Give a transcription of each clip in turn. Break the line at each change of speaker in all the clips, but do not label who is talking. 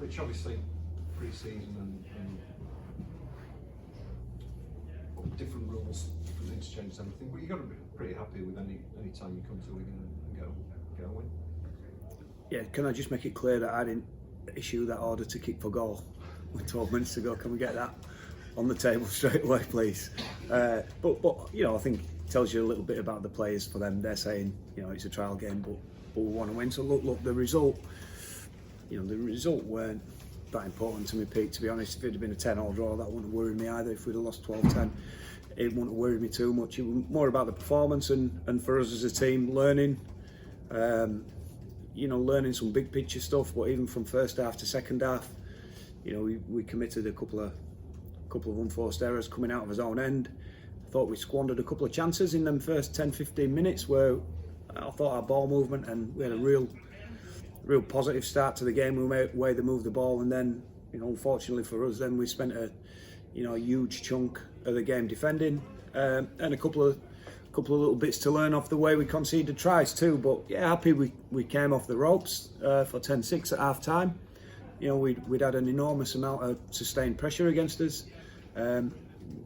which obviously pre-season and different rules, different interchanges, everything. But you've got to be pretty happy with any time you come to Wigan and go and win.
Yeah, can I just make it clear that I didn't issue that order to kick for goal with 12 minutes to go? Can we get that on the table straight away, please? But you know, I think it tells you a little bit about the players. For them, they're saying, you know, it's a trial game, but we want to win. So look, the result, you know, the result weren't that important to me, Pete. To be honest, if it had been a 10-all draw, that wouldn't have worried me either. If we'd have lost 12-10, it wouldn't have worried me too much. It was more about the performance and for us as a team, learning. You know, learning some big picture stuff, but even from first half to second half, you know, we committed a couple of unforced errors coming out of his own end. I thought we squandered a couple of chances in them first 10-15 minutes where I thought our ball movement, and we had a real positive start to the game. We made way to move the ball, and then, you know, unfortunately for us, then we spent a huge chunk of the game defending, and a couple of little bits to learn off the way we conceded tries too. But yeah, happy we came off the ropes for 10-6 at half time. You know, we'd had an enormous amount of sustained pressure against us.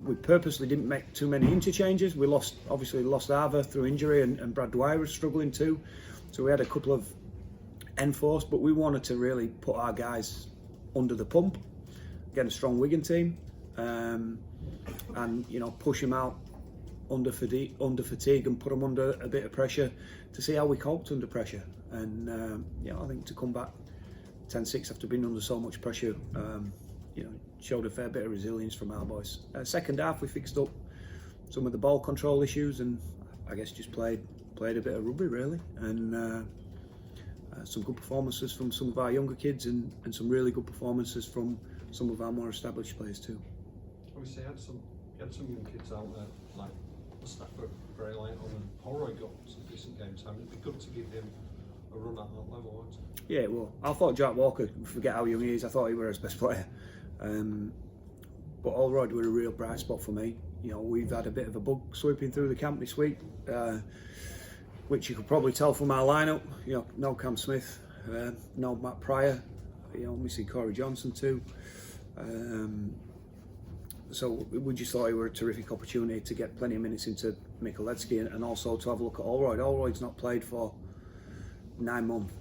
We purposely didn't make too many interchanges. We obviously lost Ava through injury, and Brad Dwyer was struggling too. So we had a couple of enforced, but we wanted to really put our guys under the pump, get a strong Wigan team, and you know, push them out under fatigue and put them under a bit of pressure to see how we coped under pressure. And you know, I think to come back 10-6 after being under so much pressure, you know, showed a fair bit of resilience from our boys. Second half, we fixed up some of the ball control issues, and I guess just played a bit of rugby really, and some good performances from some of our younger kids, and some really good performances from some of our more established players too.
Obviously, you had some young kids out there, like Stafford very late on, and Holroyd got some decent game time. It'd be good to give him a run at that level, wouldn't it?
Yeah, well, I thought Jack Walker, forget how young he is, I thought he was his best player. But Holroyd were a real bright spot for me. You know, we've had a bit of a bug sweeping through the camp this week, which you could probably tell from our lineup. You know, no Cam Smith, no Matt Pryor, you know, missing Corey Johnson too. So we just thought it were a terrific opportunity to get plenty of minutes into Mikulecki, and also to have a look at Holroyd. Holroyd's not played for 9 months,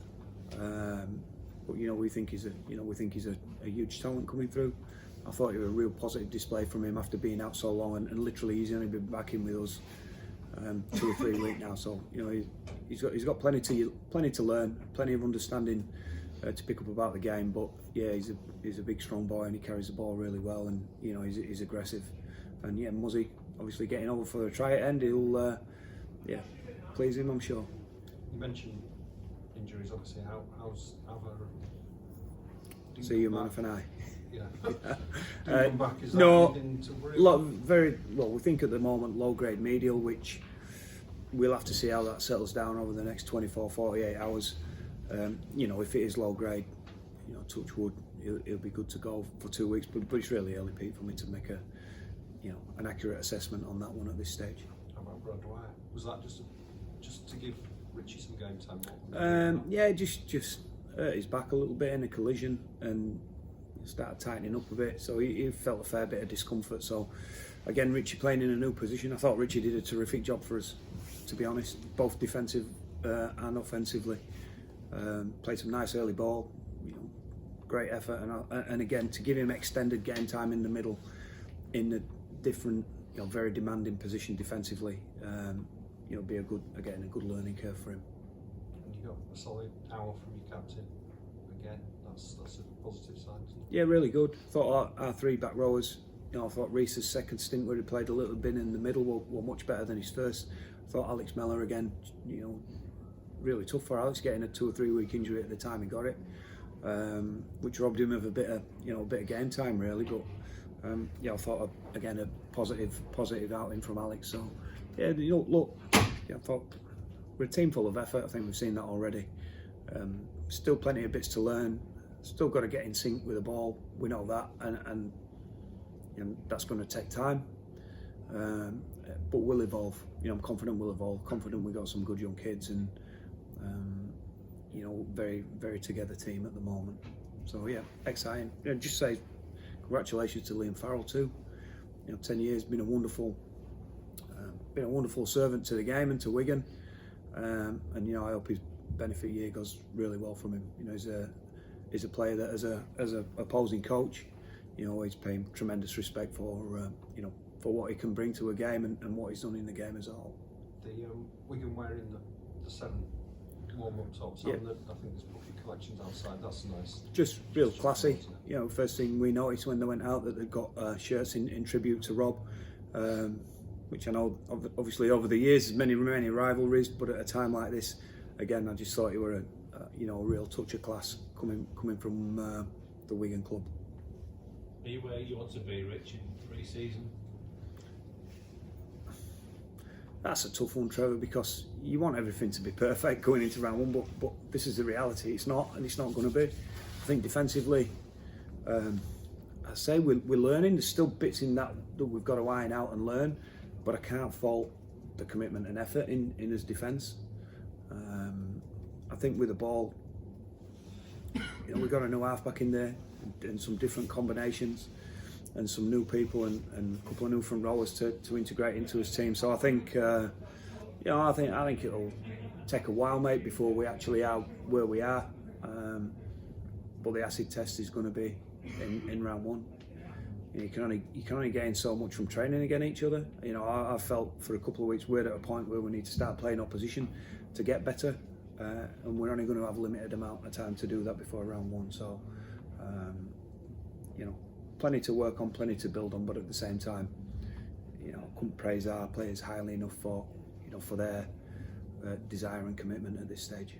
but you know, we think he's a huge talent coming through. I thought it was a real positive display from him after being out so long, and literally he's only been back in with us 2 or 3 weeks now. So you know, he's got plenty to learn, plenty of understanding to pick up about the game. But yeah, he's a big strong boy, and he carries the ball really well, and you know, he's aggressive. And yeah, Muzzy obviously getting over for a try at end, he'll please him, I'm sure.
You mentioned injuries, obviously. How's Ava?
See you, man, for an eye.
Yeah. Come back, is that
no,
anything to worry about?
very well. We think at the moment low grade medial, which we'll have to see how that settles down over the next 24-48 hours. You know, if it is low grade, you know, touch wood, it'll be good to go for 2 weeks. But it's really early, Pete, for me to make an accurate assessment on that one at this stage.
How about Brad Dwyer? Was that just to give Richie some game time?
Yeah, just hurt his back a little bit in a collision and started tightening up a bit, so he felt a fair bit of discomfort. So again, Richie playing in a new position. I thought Richie did a terrific job for us, to be honest, both defensive and offensively. Played some nice early ball, you know, great effort, and again, to give him extended game time in the middle in a different, you know, very demanding position defensively, you know, be a good learning curve for him.
And you got a solid hour from your captain again. That's a positive sign, isn't it?
Yeah, really good. Thought our 3 back rowers, you know, I thought Reese's second stint where he played a little bit in the middle were much better than his first. I thought Alex Mellor again, you know, really tough for Alex, getting a 2 or 3 week injury at the time he got it, which robbed him of a bit of game time really. But yeah, I thought again a positive outing from Alex. So yeah, you know, look, yeah, I thought we're a team full of effort. I think we've seen that already. Still plenty of bits to learn. Still got to get in sync with the ball. We know that, and you know, that's going to take time. But we'll evolve. You know, I'm confident we'll evolve. Confident we've got some good young kids, and you know, very, very together team at the moment. So yeah, exciting. Just say congratulations to Liam Farrell too. 10 years, been a wonderful servant to the game and to Wigan, and I hope his benefit year goes really well from him. He's a player that as a opposing coach, always pay him tremendous respect for what he can bring to a game and what he's done in the game as a whole.
The Wigan wearing the 7 warm-up tops,
Yeah.
and I think there's bucket collections outside. That's nice.
Just real classy. First thing we noticed when they went out that they've got shirts in tribute to Rob, which I know obviously over the years there's many rivalries, but at a time like this, again, I just thought you were a real touch of class coming from the Wigan club.
Are you where you want to be, Rich, in pre-season?
That's a tough one, Trevor, because you want everything to be perfect going into round one, but this is the reality. It's not, and it's not going to be. I think defensively, I say we're learning. There's still bits in that we've got to iron out and learn, but I can't fault the commitment and effort in his defence. I think with the ball, we've got a new halfback in there and some different combinations and some new people and a couple of new front rowers to integrate into his team. So I think, I think it'll take a while, mate, before we actually are where we are. But the acid test is going to be in round one. You can only gain so much from training against each other. I felt for a couple of weeks we're at a point where we need to start playing opposition to get better, and we're only going to have a limited amount of time to do that before round one. So, plenty to work on, plenty to build on, but at the same time, I couldn't praise our players highly enough for their desire and commitment at this stage.